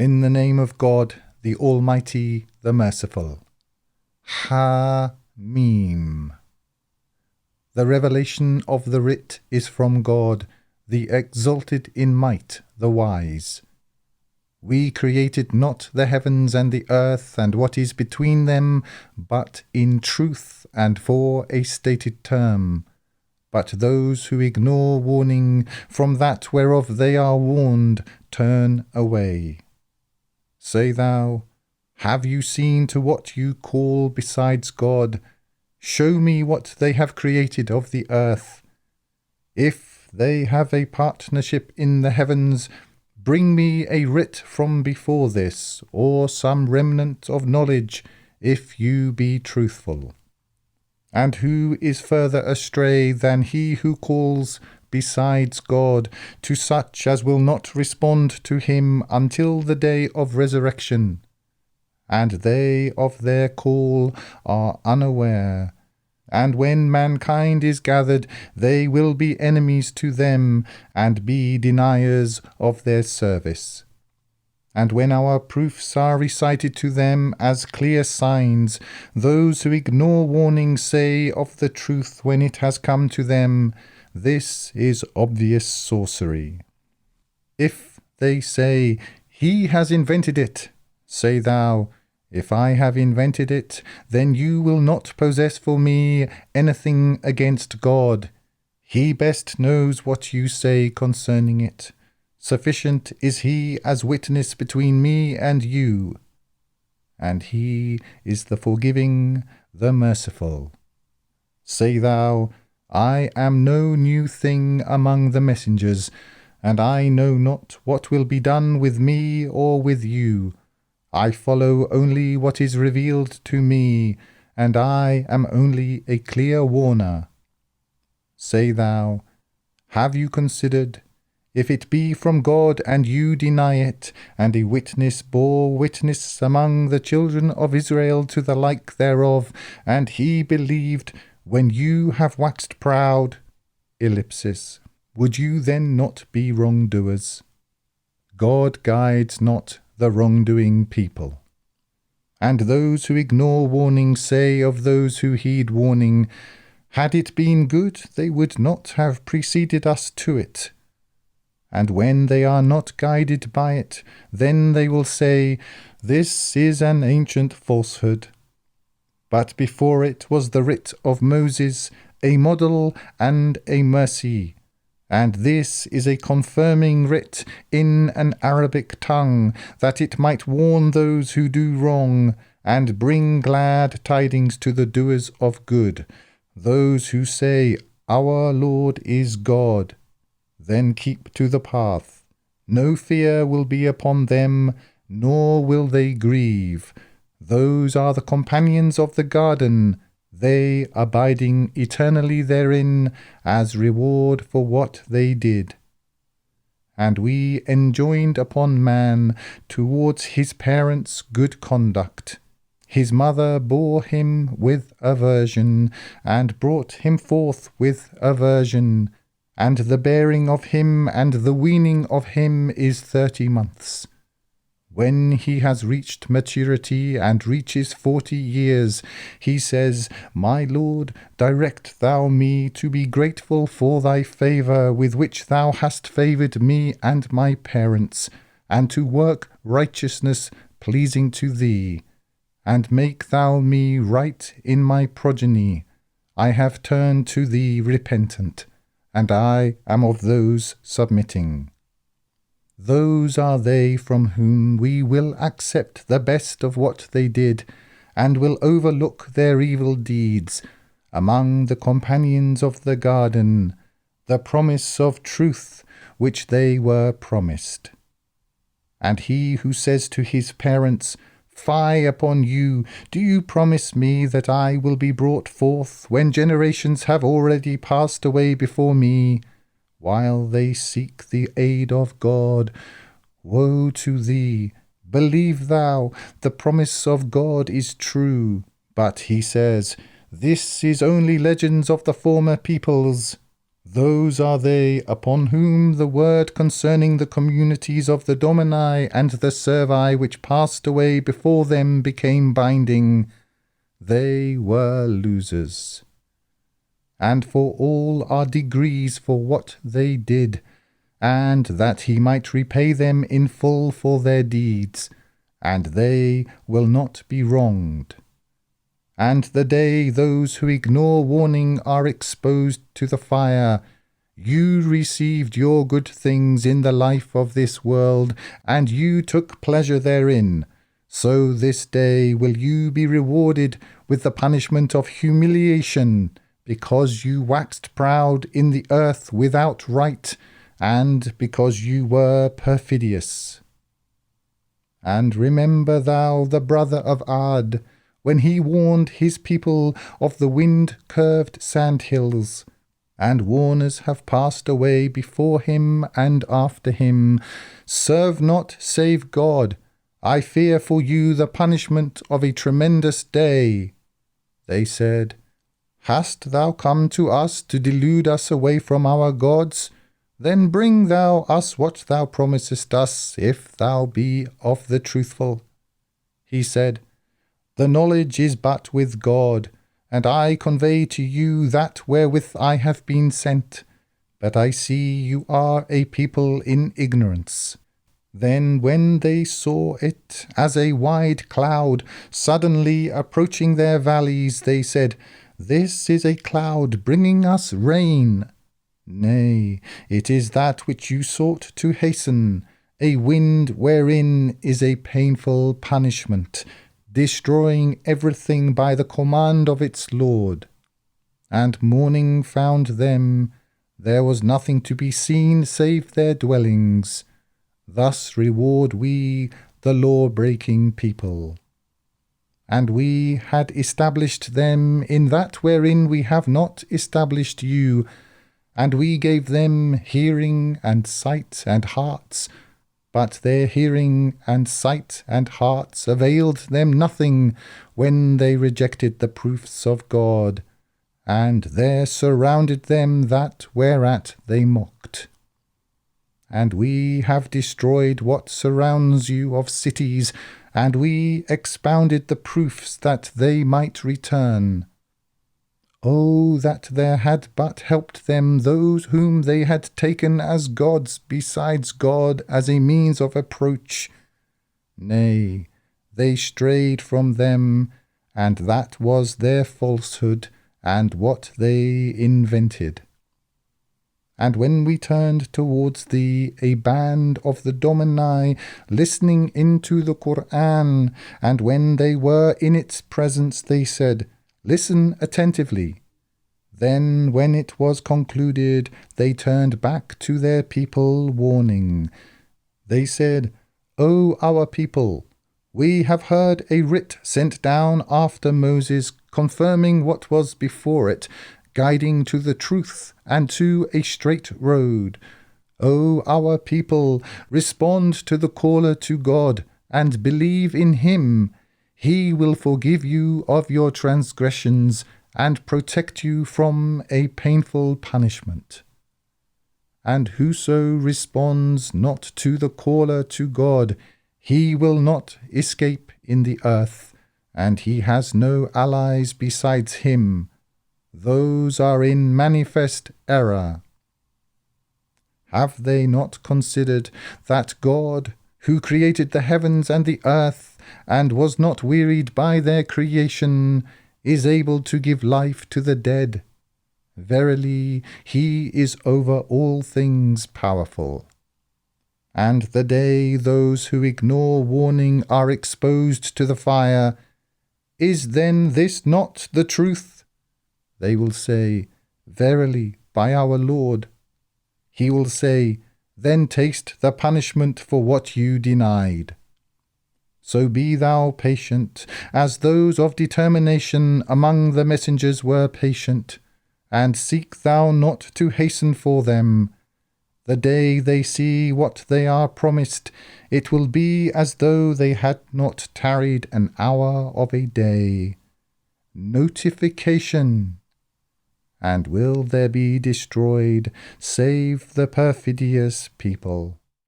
In the name of God, the Almighty, the Merciful. Ha-Mim. The revelation of the writ is from God, the exalted in might, the wise. We created not the heavens and the earth and what is between them, but in truth and for a stated term. But those who ignore warning from that whereof they are warned turn away. Say thou, have you seen to what you call besides God? Show me what they have created of the earth. If they have a partnership in the heavens, bring me a writ from before this, or some remnant of knowledge, if you be truthful. And who is further astray than he who calls besides God to such as will not respond to him until the day of resurrection? And they of their call are unaware. And when mankind is gathered, they will be enemies to them, and be deniers of their service. And when our proofs are recited to them as clear signs, those who ignore warning say of the truth when it has come to them, this is obvious sorcery. If they say, he has invented it, say thou, if I have invented it, then you will not possess for me anything against God. He best knows what you say concerning it. Sufficient is he as witness between me and you. And he is the forgiving, the merciful. Say thou, I am no new thing among the messengers, and I know not what will be done with me or with you. I follow only what is revealed to me, and I am only a clear warner. Say thou, have you considered, if it be from God and you deny it, and a witness bore witness among the children of Israel to the like thereof, and he believed, when you have waxed proud, would you then not be wrongdoers? God guides not the wrongdoing people. And those who ignore warning say of those who heed warning, had it been good, they would not have preceded us to it. And when they are not guided by it, then they will say, this is an ancient falsehood. But before it was the writ of Moses, a model and a mercy. And this is a confirming writ in an Arabic tongue, that it might warn those who do wrong, and bring glad tidings to the doers of good, those who say, our Lord is God. Then keep to the path. No fear will be upon them, nor will they grieve. Those are the companions of the garden, they abiding eternally therein as reward for what they did. And we enjoined upon man towards his parents good conduct. His mother bore him with aversion, and brought him forth with aversion, and the bearing of him and the weaning of him is 30 months. When he has reached maturity and reaches 40 years, he says, my Lord, direct thou me to be grateful for thy favour with which thou hast favoured me and my parents, and to work righteousness pleasing to thee. And make thou me right in my progeny. I have turned to thee repentant, and I am of those submitting. Those are they from whom we will accept the best of what they did, and will overlook their evil deeds, among the companions of the garden, the promise of truth which they were promised. And he who says to his parents, fie upon you, do you promise me that I will be brought forth when generations have already passed away before me? While they seek the aid of God, woe to thee! Believe thou, the promise of God is true. But he says, this is only legends of the former peoples. Those are they upon whom the word concerning the communities of the Domini and the Servi which passed away before them became binding. They were losers. And for all are degrees for what they did, and that he might repay them in full for their deeds, and they will not be wronged. And the day those who ignore warning are exposed to the fire, you received your good things in the life of this world, and you took pleasure therein. So this day will you be rewarded with the punishment of humiliation, because you waxed proud in the earth without right, and because you were perfidious. And remember thou the brother of Ad, when he warned his people of the wind-curved sandhills, and warners have passed away before him and after him. Serve not save God. I fear for you the punishment of a tremendous day. They said, Hast thou come to us to delude us away from our gods? Then bring thou us what thou promisest us, if thou be of the truthful. He said, The knowledge is but with God, and I convey to you that wherewith I have been sent. But I see you are a people in ignorance. Then when they saw it as a wide cloud suddenly approaching their valleys, they said, This is a cloud bringing us rain. Nay, it is that which you sought to hasten, a wind wherein is a painful punishment, destroying everything by the command of its Lord. And morning found them, there was nothing to be seen save their dwellings. Thus reward we the law-breaking people. And we had established them in that wherein we have not established you, and we gave them hearing and sight and hearts, but their hearing and sight and hearts availed them nothing when they rejected the proofs of God, and there surrounded them that whereat they mocked. And we have destroyed what surrounds you of cities, and we expounded the proofs that they might return. Oh, that there had but helped them those whom they had taken as gods besides God as a means of approach. Nay, they strayed from them, and that was their falsehood, and what they invented. And when we turned towards thee a band of the Domini, listening into the Qur'an, and when they were in its presence, they said, Listen attentively. Then, when it was concluded, they turned back to their people, warning. They said, O our people, we have heard a writ sent down after Moses, confirming what was before it, guiding to the truth and to a straight road. O our people, respond to the caller to God, and believe in him. He will forgive you of your transgressions, and protect you from a painful punishment. And whoso responds not to the caller to God, he will not escape in the earth, and he has no allies besides him. Those are in manifest error. Have they not considered that God, who created the heavens and the earth, and was not wearied by their creation, is able to give life to the dead? Verily, he is over all things powerful. And the day those who ignore warning are exposed to the fire, is then this not the truth? They will say, Verily, by our Lord. He will say, Then taste the punishment for what you denied. So be thou patient, as those of determination among the messengers were patient, and seek thou not to hasten for them. The day they see what they are promised, it will be as though they had not tarried an hour of a day. Notification. and will there be destroyed, save the perfidious people?